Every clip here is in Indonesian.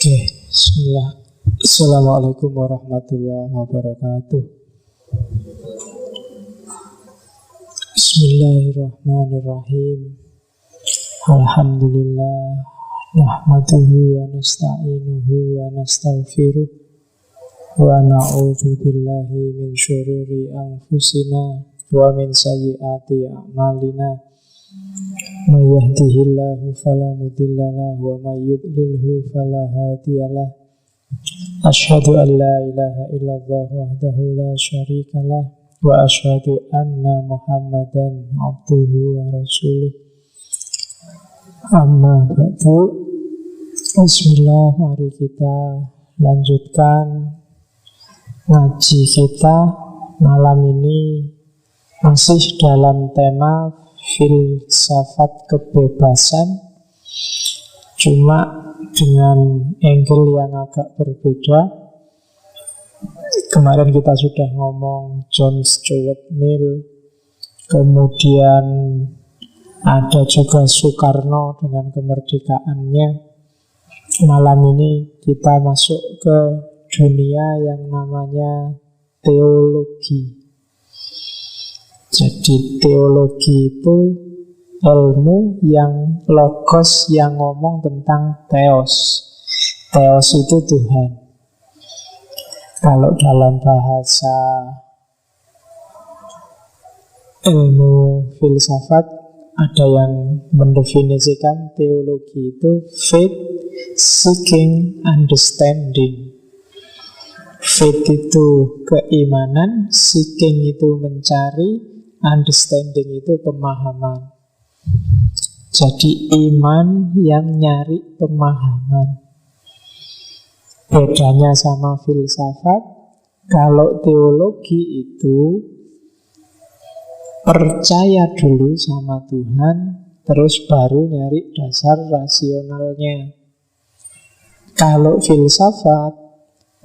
Oke, bismillah. Assalamualaikum warahmatullahi wabarakatuh. Bismillahirrahmanirrahim. Alhamdulillah. Nahmaduhu wa nasta'inuhu wa nastaghfiruh. Wa na'udzu billahi min syururi anfusina wa min sayyiati a'malina. May yahdihillahu fala mudilla lahu wa may yudlilhu fala hadiyalah. Asyhadu an la ilaha illallah wahdahu la syarika lah wa asyhadu anna Muhammadan abduhu wa rasuluh. Amma ba'du. Bismillah, mari kita lanjutkan ngaji kita malam ini masih dalam tema filsafat kebebasan, cuma dengan angle yang agak berbeda. Kemarin kita sudah ngomong John Stuart Mill, kemudian ada juga Soekarno dengan kemerdekaannya. Malam ini kita masuk ke dunia yang namanya teologi. Jadi teologi itu ilmu yang logos, yang ngomong tentang theos. Theos itu Tuhan. Kalau dalam bahasa ilmu filsafat ada yang mendefinisikan teologi itu faith seeking understanding. Faith itu keimanan, seeking itu mencari, understanding itu pemahaman. Jadi iman yang nyari pemahaman. Bedanya sama filsafat, kalau teologi itu percaya dulu sama Tuhan, terus baru nyari dasar rasionalnya. Kalau filsafat,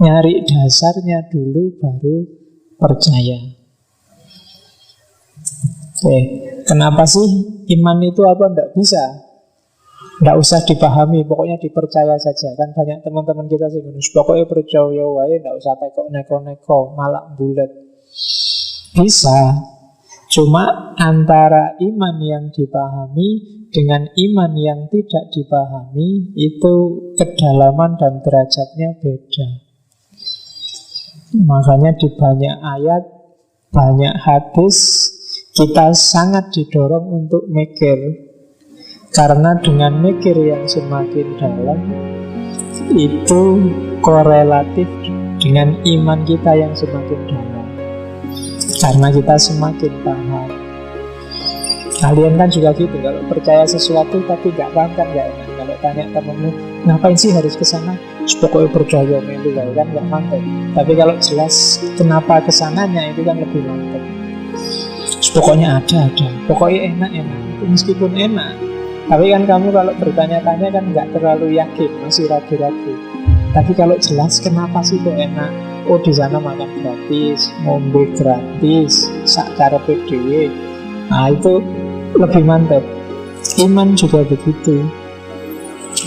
nyari dasarnya dulu baru percaya. Oke, kenapa sih iman itu apa? Tidak bisa, tidak usah dipahami, pokoknya dipercaya saja. Kan banyak teman-teman kita sih, pokoknya percaya wae, tidak usah tekok neko-neko, malak bulat. Bisa, cuma antara iman yang dipahami dengan iman yang tidak dipahami itu kedalaman dan derajatnya beda. Makanya di banyak ayat, banyak hadis, kita sangat didorong untuk mikir. Karena dengan mikir yang semakin dalam, itu korelatif dengan iman kita yang semakin dalam. Karena kita semakin paham. Kalian kan juga gitu, kalau percaya sesuatu tapi gak paham kan gak enak. Kalau tanya temenmu, ngapain sih harus kesana? Pokoknya percaya melu kan gak mantap. Tapi kalau jelas kenapa kesananya itu kan lebih mantap. Pokoknya ada, pokoknya enak. Meskipun enak, tapi kan kamu kalau bertanya-tanya kan nggak terlalu yakin, masih ragu-ragu. Tapi kalau jelas kenapa sih kok enak? Oh, di sana makan gratis, ngombe gratis, sak karepe dhewe. Nah, itu lebih mantap. Iman juga begitu.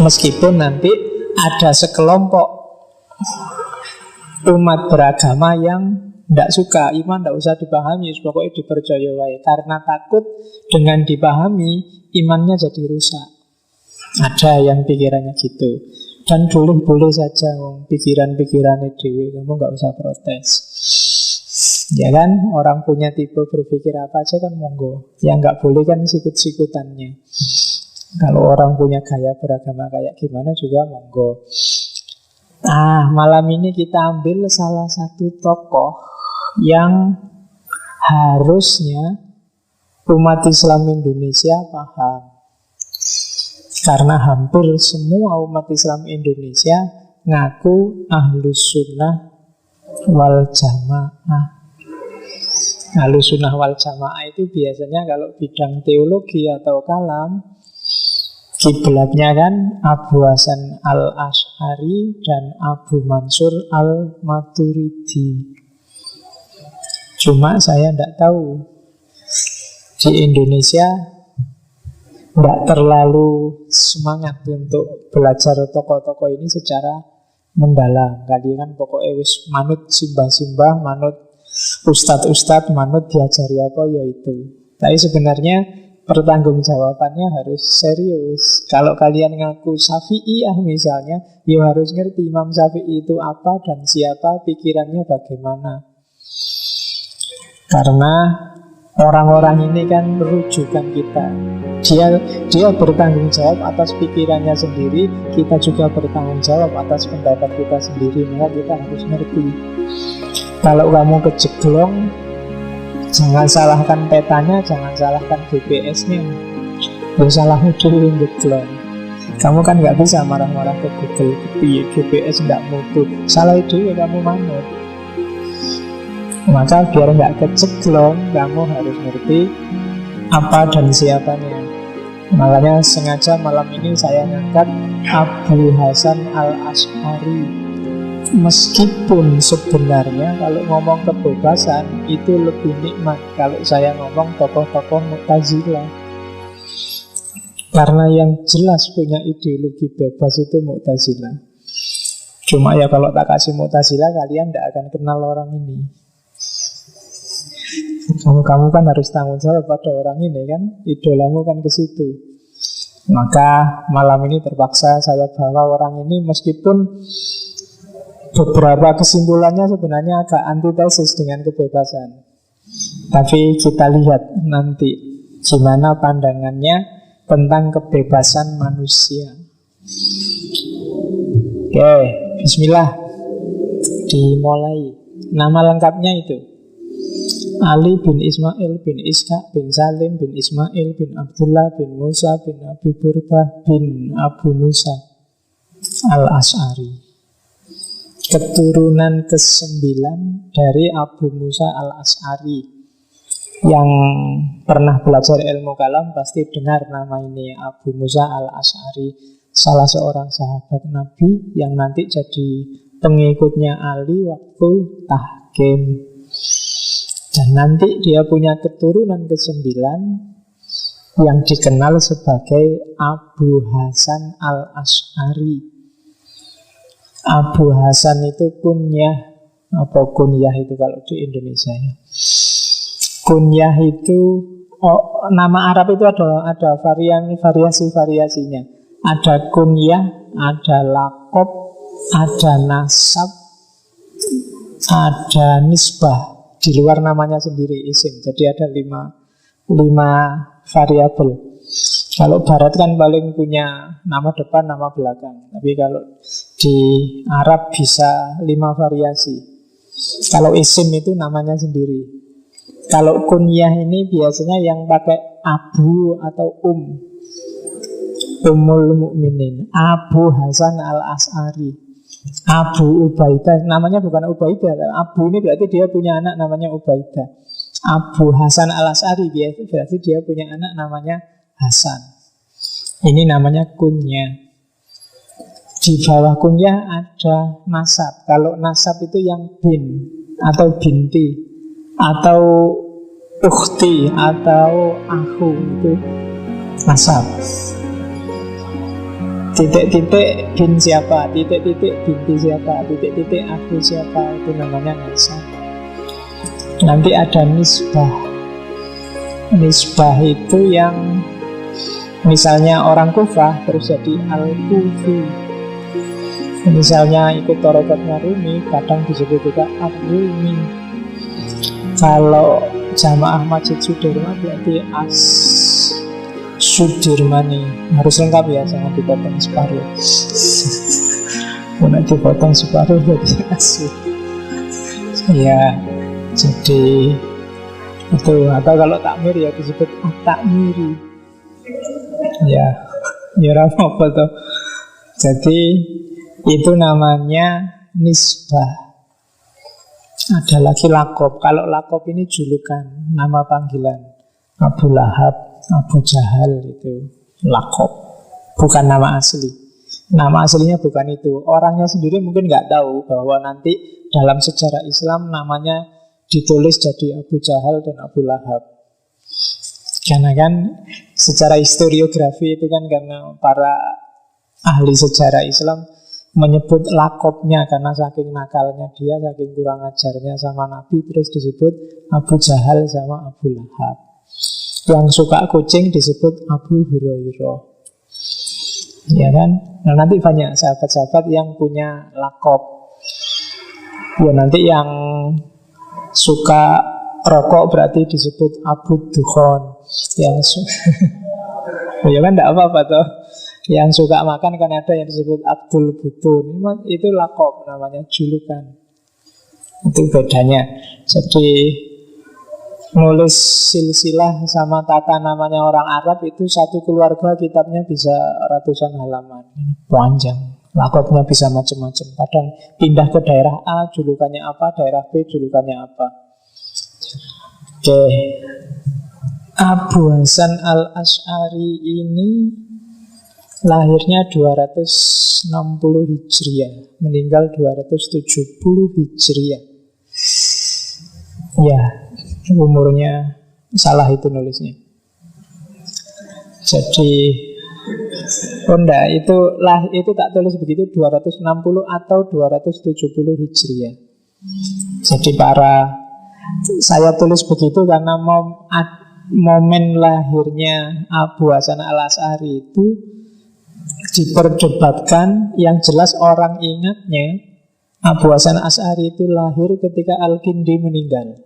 Meskipun nanti ada sekelompok umat beragama yang tidak suka, iman tidak usah dipahami, pokoknya dipercaya wae. Karena takut dengan dipahami, imannya jadi rusak. Ada yang pikirannya gitu. Dan boleh saja pikiran-pikirannya dewe, kamu nggak usah protes. Ya kan, orang punya tipe berpikir apa aja kan monggo. Yang nggak boleh kan sikut-sikutannya. Kalau orang punya gaya beragama kayak gimana juga monggo. Nah, malam ini kita ambil salah satu tokoh yang harusnya umat Islam Indonesia paham. Karena hampir semua umat Islam Indonesia ngaku ahlus sunnah wal jamaah. Ahlus sunnah wal jamaah itu biasanya kalau bidang teologi atau kalam, kiblatnya kan Abu Hasan al-Asy'ari dan Abu Mansur al-Maturidi. Cuma saya tidak tahu di Indonesia tidak terlalu semangat untuk belajar tokoh-tokoh ini secara mendalam. Kalian kan pokoknya wis manut simbah-simbah, manut ustadz-ustadz, manut diajari apa ya itu. Tapi sebenarnya pertanggungjawabannya harus serius. Kalau kalian ngaku Syafi'iyah misalnya, ya harus ngerti Imam Syafi'i itu apa dan siapa, pikirannya bagaimana. Karena orang-orang ini kan rujukan kita. Dia bertanggung jawab atas pikirannya sendiri, kita juga bertanggung jawab atas pendapat kita sendiri. Maka kita harus ngerti. Kalau kamu kejeglong, jangan salahkan petanya, jangan salahkan GPS-nya. Ya salahmu dulu yang jeglong. Kamu kan nggak bisa marah-marah ke Google, GPS nggak mutu. Salah dulu kamu manut. Maka biar nggak kejeglong, kamu harus ngerti apa dan siapanya. Makanya sengaja malam ini saya ngangkat Abu Hasan Al-Asy'ari. Meskipun sebenarnya kalau ngomong kebebasan itu lebih nikmat kalau saya ngomong tokoh-tokoh Mu'tazilah. Karena yang jelas punya ideologi bebas itu Mu'tazilah. Cuma ya kalau tak kasih Mu'tazilah, kalian tidak akan kenal orang ini. Kamu kan harus tanggung jawab pada orang ini kan, idolamu kan ke situ. Maka malam ini terpaksa saya bawa orang ini, meskipun beberapa kesimpulannya sebenarnya agak antitesis dengan kebebasan. Tapi kita lihat nanti gimana pandangannya tentang kebebasan manusia. Oke, bismillah. Dimulai. Nama lengkapnya itu Ali bin Ismail bin Ishaq bin Salim bin Ismail bin Abdullah bin Musa bin Abi Burdah bin Abu Musa Al-Asy'ari, keturunan ke-9 dari Abu Musa Al-Asy'ari. Yang pernah belajar ilmu kalam pasti dengar nama ini, Abu Musa Al-Asy'ari, salah seorang sahabat Nabi yang nanti jadi pengikutnya Ali waktu tahkim. Dan nanti dia punya keturunan ke-9 yang dikenal sebagai Abu Hasan Al-Asy'ari. Abu Hasan itu kunyah. Apa kunyah itu kalau di Indonesia ya? Kunyah itu nama Arab itu ada variasi-variasinya. Ada kunyah, ada lakob, ada nasab, ada nisbah. Di luar namanya sendiri isim. Jadi ada 5 variabel. Kalau barat kan paling punya nama depan, nama belakang. Tapi kalau di Arab bisa 5 variasi. Kalau isim itu namanya sendiri. Kalau kunyah ini biasanya yang pakai abu atau Ummul Mukminin, Abu Hasan Al-Asy'ari. Abu Ubaidah, namanya bukan Ubaidah. Abu ini berarti dia punya anak namanya Ubaidah. Abu Hasan Al-Asy'ari berarti dia punya anak namanya Hasan. Ini namanya kunyah. Di bawah kunyah ada nasab. Kalau nasab itu yang bin atau binti atau ukhti atau akhu, itu nasab. Titik-titik bin siapa, titik-titik binti siapa, titik-titik aku siapa, itu namanya nasab. Nanti ada nisbah. Nisbah itu yang misalnya orang Kufah terus jadi Al-Kufi. Misalnya ikut torokatnya Rumi, kadang disebut juga Ar-Rumi. Kalau jamaah Masjid Sudirman berarti Sudirmani. Harus lengkap ya, jangan dipotong separuh. Kalau dipotong separuh jadi asu. Ya, jadi itu. Atau kalau takmir ya disebut takmiri. Ya, apa tuh. Jadi itu namanya nisbah. Ada lagi lakob. Kalau lakob ini julukan, nama panggilan. Abu Lahab, Abu Jahal itu lakob, bukan nama asli. Nama aslinya bukan itu. Orangnya sendiri mungkin nggak tahu bahwa nanti dalam sejarah Islam namanya ditulis jadi Abu Jahal dan Abu Lahab. Karena kan secara historiografi itu kan karena para ahli sejarah Islam menyebut lakopnya karena saking nakalnya dia, saking kurang ajarnya sama Nabi, terus disebut Abu Jahal sama Abu Lahab. Yang suka kucing disebut Abu Hurairah. Ya kan? Nah, nanti banyak sahabat-sahabat yang punya lakop. Ya nanti yang suka rokok berarti disebut Abu Dukhon. Yang ya kan tidak apa-apa toh. Yang suka makan kan ada yang disebut Abdul Butun. Itu lakop namanya, julukan. Itu bedanya. Jadi nulis silsilah sama tata namanya orang Arab itu satu keluarga kitabnya bisa ratusan halaman. Panjang. Lakopnya bisa macam-macam. Kadang pindah ke daerah A, julukannya apa, daerah B, julukannya apa. Oke. Abu Hasan al-Asy'ari ini lahirnya 260 Hijriah, meninggal 270 Hijriah. Ya, umurnya salah itu nulisnya. Jadi oh enggak, itu tak tulis begitu 260 atau 270 Hijriah. Jadi saya tulis begitu karena momen lahirnya Abu Hasan al-Asy'ari itu diperdebatkan. Yang jelas orang ingatnya Abu Hasan al-Asy'ari itu lahir ketika Al-Kindi meninggal.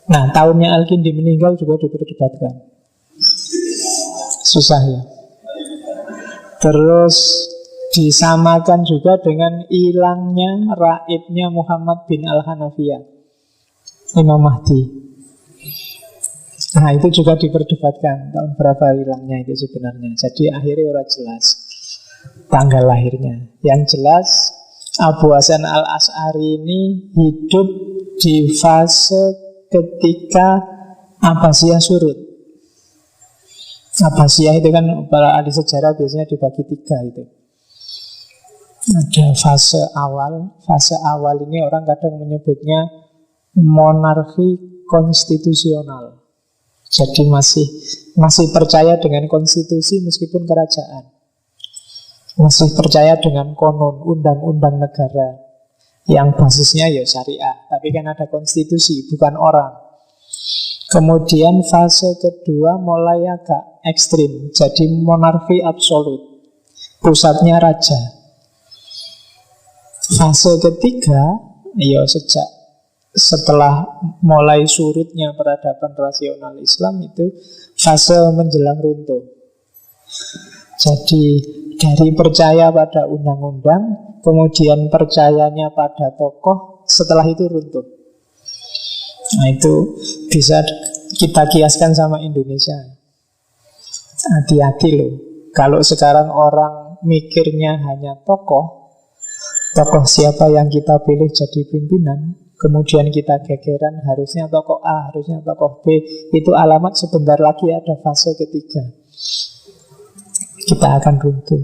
Nah, tahunnya Al-Kindi meninggal juga diperdebatkan. Susah ya. Terus disamakan juga dengan hilangnya raibnya Muhammad bin Al-Hanafiyah, Imam Mahdi. Nah, itu juga diperdebatkan tahun berapa hilangnya itu sebenarnya. Jadi akhirnya orang jelas tanggal lahirnya. Yang jelas Abu Hasan al-Asy'ari ini hidup di fase ketika Abbasiyah surut. Abbasiyah itu kan para ahli sejarah biasanya dibagi 3 itu. Ada fase awal. Fase awal ini orang kadang menyebutnya monarki konstitusional. Jadi masih percaya dengan konstitusi meskipun kerajaan. Masih percaya dengan konon, undang-undang negara yang basisnya ya syariah. Tapi kan ada konstitusi, bukan orang. Kemudian fase kedua mulai agak ekstrim. Jadi monarki absolut, pusatnya raja. Fase ketiga, ya setelah mulai surutnya peradaban rasional Islam itu fase menjelang runtuh. Jadi dari percaya pada undang-undang, kemudian percayanya pada tokoh, setelah itu runtuh. Nah, itu bisa kita kiaskan sama Indonesia. Hati-hati loh. Kalau sekarang orang mikirnya hanya tokoh siapa yang kita pilih jadi pimpinan, kemudian kita gegeran harusnya tokoh A, harusnya tokoh B, itu alamat sebentar lagi ada fase ketiga. Kita akan runtuh.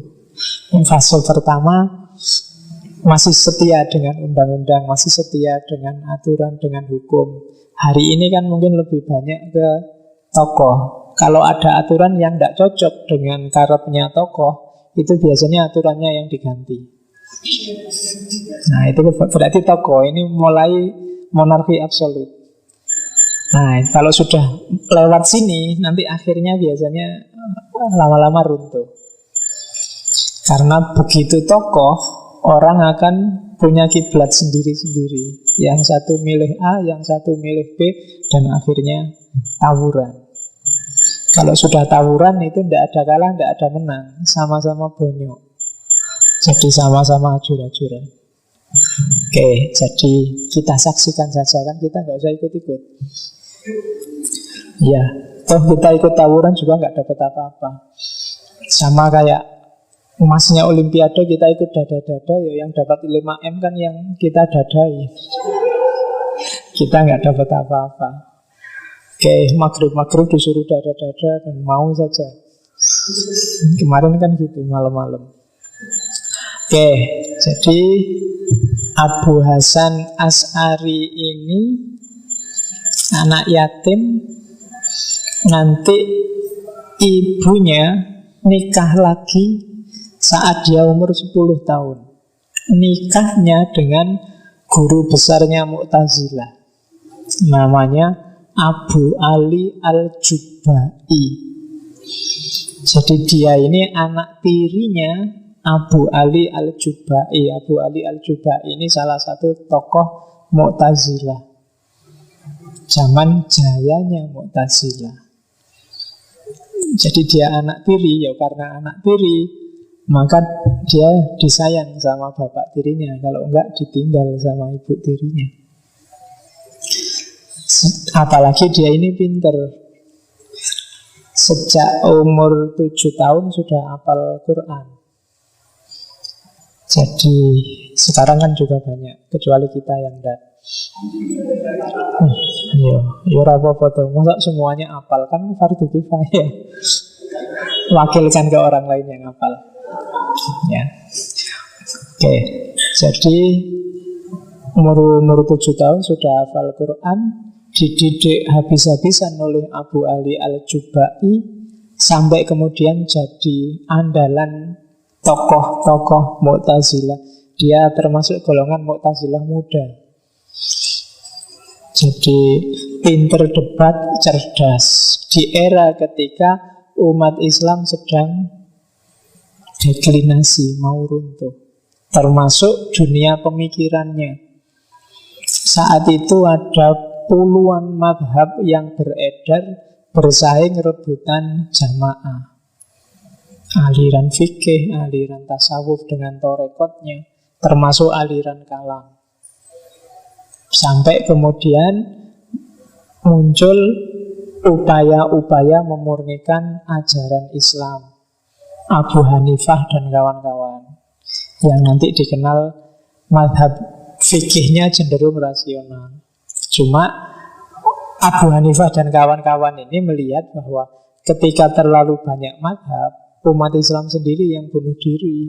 Fase pertama masih setia dengan undang-undang, masih setia dengan aturan, dengan hukum. Hari ini kan mungkin lebih banyak ke tokoh. Kalau ada aturan yang tidak cocok dengan karepnya tokoh, itu biasanya aturannya yang diganti. Nah, itu berarti tokoh ini mulai monarki absolut. Nah, kalau sudah lewat sini, nanti akhirnya biasanya lama-lama runtuh. Karena begitu tokoh, orang akan punya kiblat sendiri-sendiri. Yang satu milih A, yang satu milih B, dan akhirnya tawuran. Kalau sudah tawuran itu tidak ada kalah, tidak ada menang. Sama-sama bonyok. Jadi sama-sama ajur-ajuran. Oke, jadi kita saksikan saja, kan kita nggak usah ikut-ikut. Ya, toh kita ikut tawuran juga nggak dapat apa-apa. Sama kayak emasnya Olimpiade, kita ikut dada-dada, ya yang dapat 5M kan yang kita dadai. Kita nggak dapat apa-apa. Oke, maghrib disuruh dada-dada dan mau saja. Kemarin kan gitu, malam-malam. Oke, jadi Abu Hasan Asy'ari ini anak yatim, Nanti ibunya nikah lagi saat dia umur 10 tahun. Nikahnya dengan guru besarnya Mu'tazilah, namanya Abu Ali Al-Jubai. Jadi dia ini anak tirinya Abu Ali Al-Jubai. Abu Ali Al-Jubai ini salah satu tokoh Mu'tazilah, zaman jayanya Mu'tazilah. Jadi dia anak tiri, ya karena anak tiri maka dia disayang sama bapak tirinya. Kalau enggak ditinggal sama ibu tirinya. Apalagi dia ini pinter. Sejak umur 7 tahun sudah hafal Quran. Jadi sekarang kan juga banyak, kecuali kita yang enggak. Yo apa-apa tuh. Masa semuanya hafal, kan fardu kifayah. Wakilkan ke orang lain yang hafal. Ya. Oke. Jadi umur 7 tahun sudah hafal Quran, dididik habis-habisan oleh Abu Ali Al-Jubai, sampai kemudian jadi andalan tokoh-tokoh Mu'tazilah. Dia termasuk golongan Mu'tazilah muda. Jadi pinter debat, cerdas di era ketika umat Islam sedang deklinasi, mau runtuh, termasuk dunia pemikirannya. Saat itu ada puluhan madhab yang beredar, bersaing rebutan jamaah. Aliran fikih, aliran tasawuf dengan torekotnya, termasuk aliran kalam. Sampai kemudian muncul upaya-upaya memurnikan ajaran Islam. Abu Hanifah dan kawan-kawan, yang nanti dikenal madhab fikihnya cenderung rasional. Cuma Abu Hanifah dan kawan-kawan ini melihat bahwa ketika terlalu banyak madhab, umat Islam sendiri yang bunuh diri.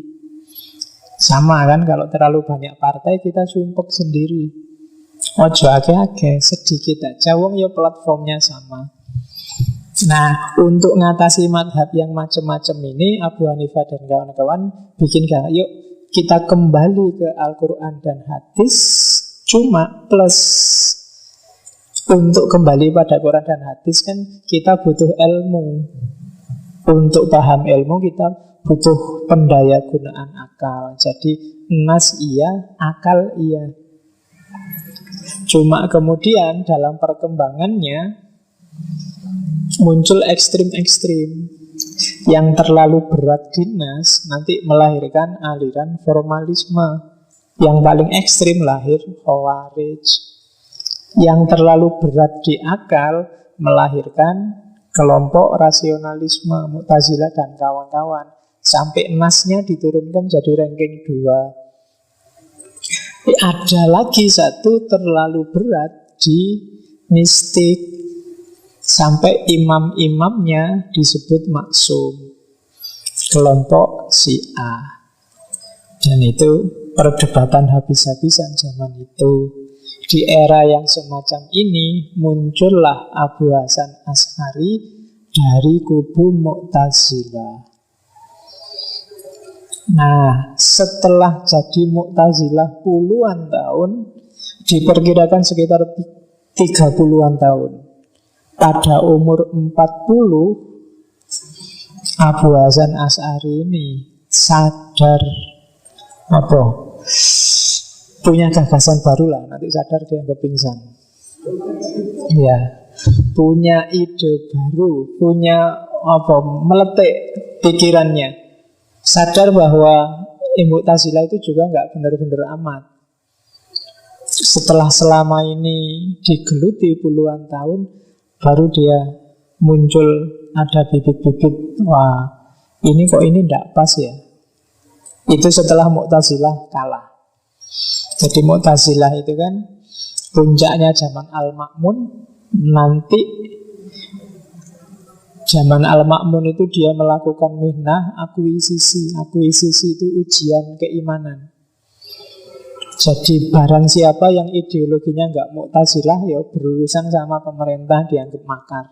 Sama kan, kalau terlalu banyak partai kita sumpek sendiri. Ojo ake-ake, sedikit aja, wong ya platformnya sama. Nah, untuk ngatasi madhab yang macam-macam ini, Abu Hanifah dan kawan-kawan bikin yuk kita kembali ke Al-Quran dan hadis. Cuma plus, untuk kembali pada Quran dan hadis kan kita butuh ilmu. Untuk paham ilmu kita butuh pendaya gunaan akal. Jadi nas iya, akal iya. Cuma kemudian dalam perkembangannya muncul ekstrim-ekstrim. Yang terlalu berat di nas nanti melahirkan aliran formalisme. Yang paling ekstrim lahir Khawarij. Yang terlalu berat di akal melahirkan kelompok rasionalisme Mu'tazilah dan kawan-kawan. Sampai nasnya diturunkan jadi ranking 2. Ada lagi satu terlalu berat di mistik, sampai imam-imamnya disebut maksum, kelompok Syiah. Dan itu perdebatan habis-habisan zaman itu. Di era yang semacam ini muncullah Abu Hasan Asy'ari dari kubu Mu'tazilah. Nah, setelah jadi Mu'tazilah puluhan tahun, diperkirakan sekitar 30-an tahun, pada umur 40, Abu Hasan Asy'ari ini sadar punya gagasan baru lah. Nanti sadar dia pingsan. Ya, punya ide baru, punya meletik pikirannya. Sadar bahwa Mu'tazilah itu juga nggak benar-benar amat. Setelah selama ini digeluti puluhan tahun, baru dia muncul ada bibit-bibit, wah ini kok ini nggak pas ya. Itu setelah Mu'tazilah kalah. Jadi Mu'tazilah itu kan puncaknya zaman Al-Ma'mun. Nanti zaman Al-Ma'mun itu dia melakukan mihnah akuisisi. Akuisisi itu ujian keimanan. Jadi barang siapa yang ideologinya nggak Mu'tazilah, ya berurusan sama pemerintah dianggap makar.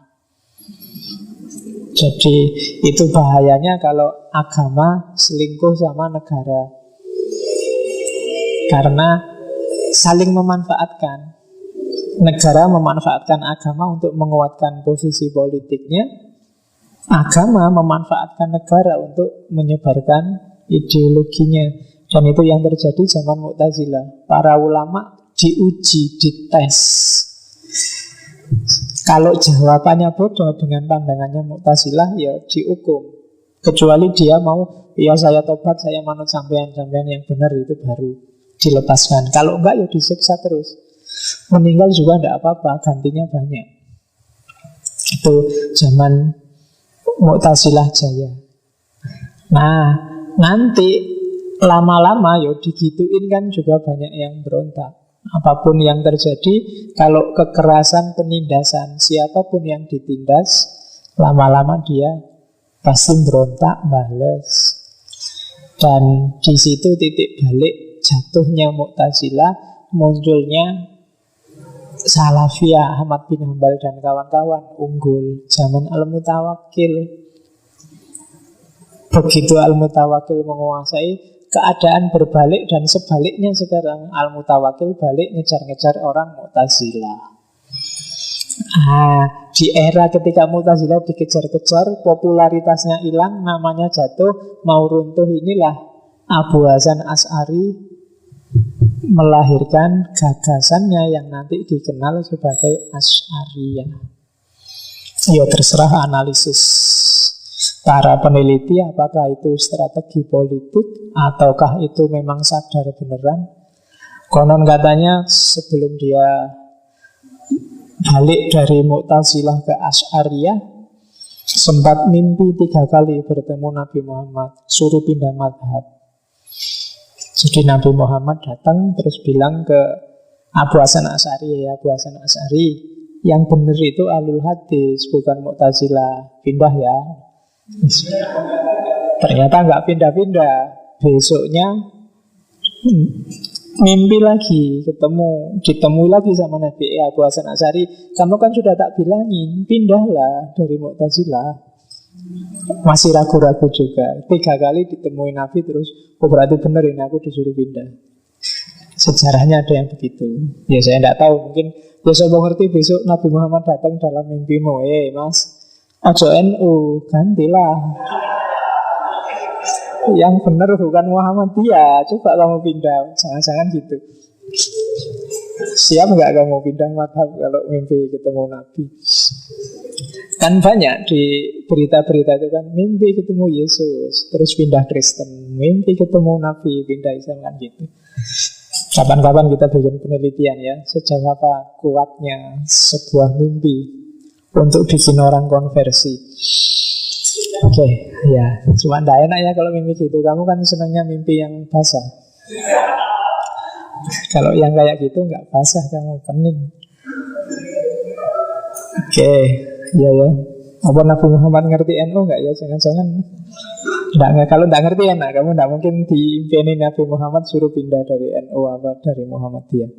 Jadi itu bahayanya kalau agama selingkuh sama negara. Karena saling memanfaatkan. Negara memanfaatkan agama untuk menguatkan posisi politiknya. Agama memanfaatkan negara untuk menyebarkan ideologinya. Dan itu yang terjadi zaman Mu'tazilah. Para ulama diuji, dites. Kalau jawabannya bodoh dengan pandangannya Mu'tazilah, ya dihukum. Kecuali dia mau, ya saya tobat, saya manut sampean-sampean yang benar, itu baru dilepaskan. Kalau enggak, ya disiksa terus. Meninggal juga enggak apa-apa, gantinya banyak. Itu zaman Mu'tazilah jaya. Nah, nanti lama-lama ya digituin kan juga banyak yang berontak. Apapun yang terjadi, kalau kekerasan, penindasan, siapapun yang ditindas, lama-lama dia pasti berontak, bales. Dan di situ titik balik jatuhnya Mu'tazilah, munculnya Salafiyah, Ahmad bin Hanbal dan kawan-kawan unggul zaman Al-Mutawakkil. Begitu Al-Mutawakkil menguasai, keadaan berbalik dan sebaliknya sekarang. Al-Mutawakkil balik ngejar-ngejar orang Mu'tazilah. Di era ketika Mu'tazilah dikejar-kejar, popularitasnya hilang, namanya jatuh, mau runtuh, inilah Abu Hasan Asy'ari melahirkan gagasannya yang nanti dikenal sebagai Asy'ariyah. Ya terserah analisis para peneliti apakah itu strategi politik ataukah itu memang sadar beneran. Konon katanya sebelum dia balik dari Mu'tazilah ke Asy'ariyah, sempat mimpi 3 kali bertemu Nabi Muhammad, suruh pindah madhab. Jadi Nabi Muhammad datang terus bilang ke Abu Hasan Asy'ari, ya Abu Hasan Asy'ari, yang benar itu Ahlul Hadis, bukan Mu'tazilah, pindah ya. Ternyata nggak pindah-pindah. Besoknya mimpi lagi, ditemui lagi sama Nabi Abu Hasan Asy'ari. Kamu kan sudah tak bilangin, pindahlah dari Mu'tazilah. Masih ragu-ragu juga. 3 kali ditemui Nabi terus, oh berarti benar ini aku disuruh pindah. Sejarahnya ada yang begitu. Ya saya tidak tahu, mungkin besok mau ngerti, besok Nabi Muhammad datang dalam mimpimu, mas, ojo NU, gantilah. Yang benar bukan Muhammadiyah, coba kamu pindah. Jangan-jangan gitu. Siap nggak kamu pindah madhab kalau mimpi ketemu Nabi? Kan banyak di berita-berita itu kan, mimpi ketemu Yesus terus pindah Kristen, mimpi ketemu Nabi pindah Islam, kan gitu. Kapan-kapan kita bikin penelitian ya, sejauh apa kuatnya sebuah mimpi untuk bikin orang konversi. Oke, ya cuma tidak enak ya kalau mimpi gitu. Kamu kan senangnya mimpi yang basah. Kalau yang kayak gitu nggak basah, kamu pening. Oke, ya. Apa Nabi Muhammad ngerti NU nggak ya? Jangan-jangan nggak. Kalau nggak ngerti enak, kamu nggak mungkin diimpeni Nabi Muhammad suruh pindah dari NU apa dari Muhammadiyah.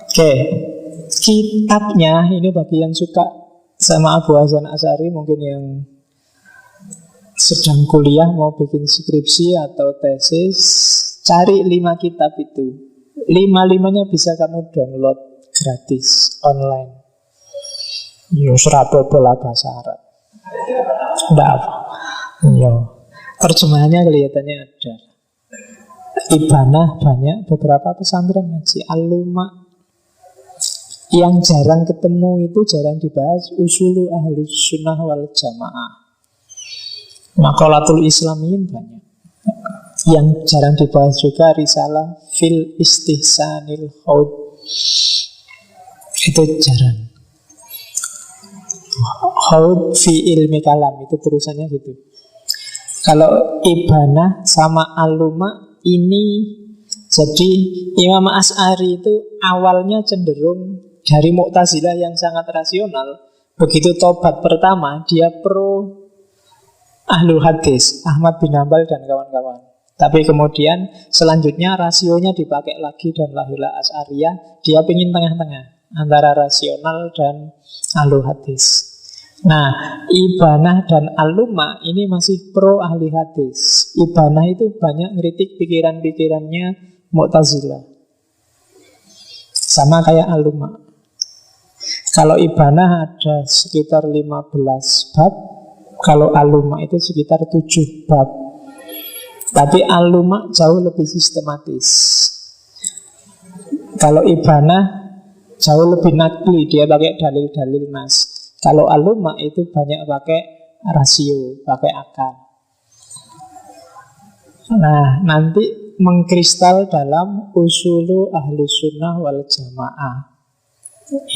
Oke, kitabnya ini bagi yang suka sama Abu Hasan Asy'ari, mungkin yang sedang kuliah mau bikin skripsi atau tesis, cari 5 kitab itu. 5-5-nya bisa kamu download gratis online. Yo serato bola bahasa Arab. Nggak apa. Yo terjemahannya kelihatannya ada. Ibanah banyak, beberapa pesantren ngaji. Al-Luma yang jarang ketemu itu, jarang dibahas, Usulu Ahlus Sunnah wal Jamaah. Maqalatul Islamiyin banyak. Yang jarang dibahas juga Risalah Fil Istihsanil Haud. Itu jarang. Haud fi ilmi kalam, itu terusannya gitu. Kalau Ibanah sama Al-Luma ini, jadi Imam Asy'ari itu awalnya cenderung dari Mu'tazilah yang sangat rasional. Begitu tobat pertama, dia pro Ahlul Hadis, Ahmad bin Hanbal dan kawan-kawan. Tapi kemudian selanjutnya rasionya dipakai lagi dan lahirlah Asy'ariyah. Dia pingin tengah-tengah antara rasional dan Ahlul Hadis. Nah, Ibanah dan Al-Lumah ini masih pro ahli hadis. Ibanah itu banyak ngeritik pikiran-pikirannya Mu'tazilah, sama kayak Al-Lumah. Kalau Ibanah ada sekitar 15 bab, kalau Al-Lumah itu sekitar 7 bab. Tapi Al-Lumah jauh lebih sistematis. Kalau Ibanah jauh lebih nakli, dia pakai dalil-dalil nas. Kalau Al-Lumah itu banyak pakai rasio, pakai akal. Nah, nanti mengkristal dalam usulu ahlus sunnah wal jamaah.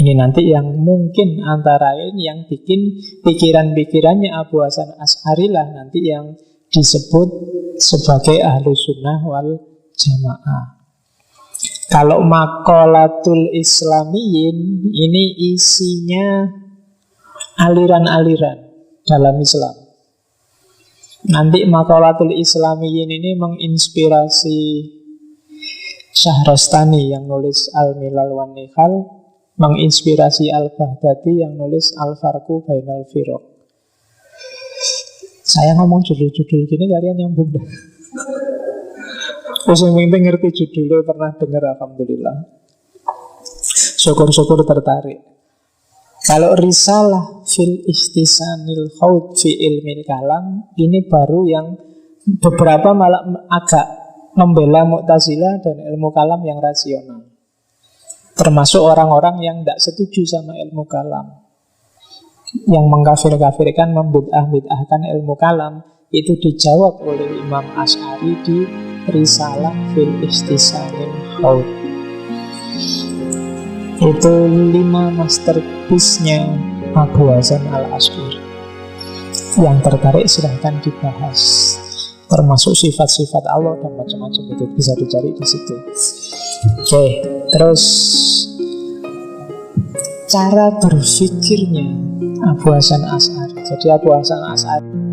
Ini nanti yang mungkin antara lain yang bikin pikiran-pikirannya Abu Hasan Asy'ari lah nanti yang disebut sebagai ahlus sunnah wal jamaah. Kalau maqalatul islamiyin ini isinya aliran-aliran dalam Islam. Nanti maqalatul islamiyin ini menginspirasi Syahrastani yang nulis Al-Milal wan Nihal, menginspirasi Al-Baghdadi yang nulis Al-Farqu Bainal Firaq. Saya ngomong judul-judul gini kalian nyambung dah. Terus yang penting ngerti judulnya, pernah dengar, alhamdulillah. Syukur-syukur tertarik. Kalau risalah fil istisanil khawd fi ilmil kalam, ini baru yang beberapa malah agak membela Mu'tazilah dan ilmu kalam yang rasional. Termasuk orang-orang yang tidak setuju sama ilmu kalam, yang mengkafir-kafirkan, membid'ah-bid'ahkan ilmu kalam. Itu dijawab oleh Imam Asy'ari di risalah fil istisanil khawd. Itu 5 masterpiece-nya Abu Hasan Al-Asy'ari. Yang tertarik silahkan dibahas, termasuk sifat-sifat Allah dan macam-macam, itu bisa dicari di situ. Oke, terus cara berpikirnya Abu Hasan Asy'ari. Jadi Abu Hasan Asy'ari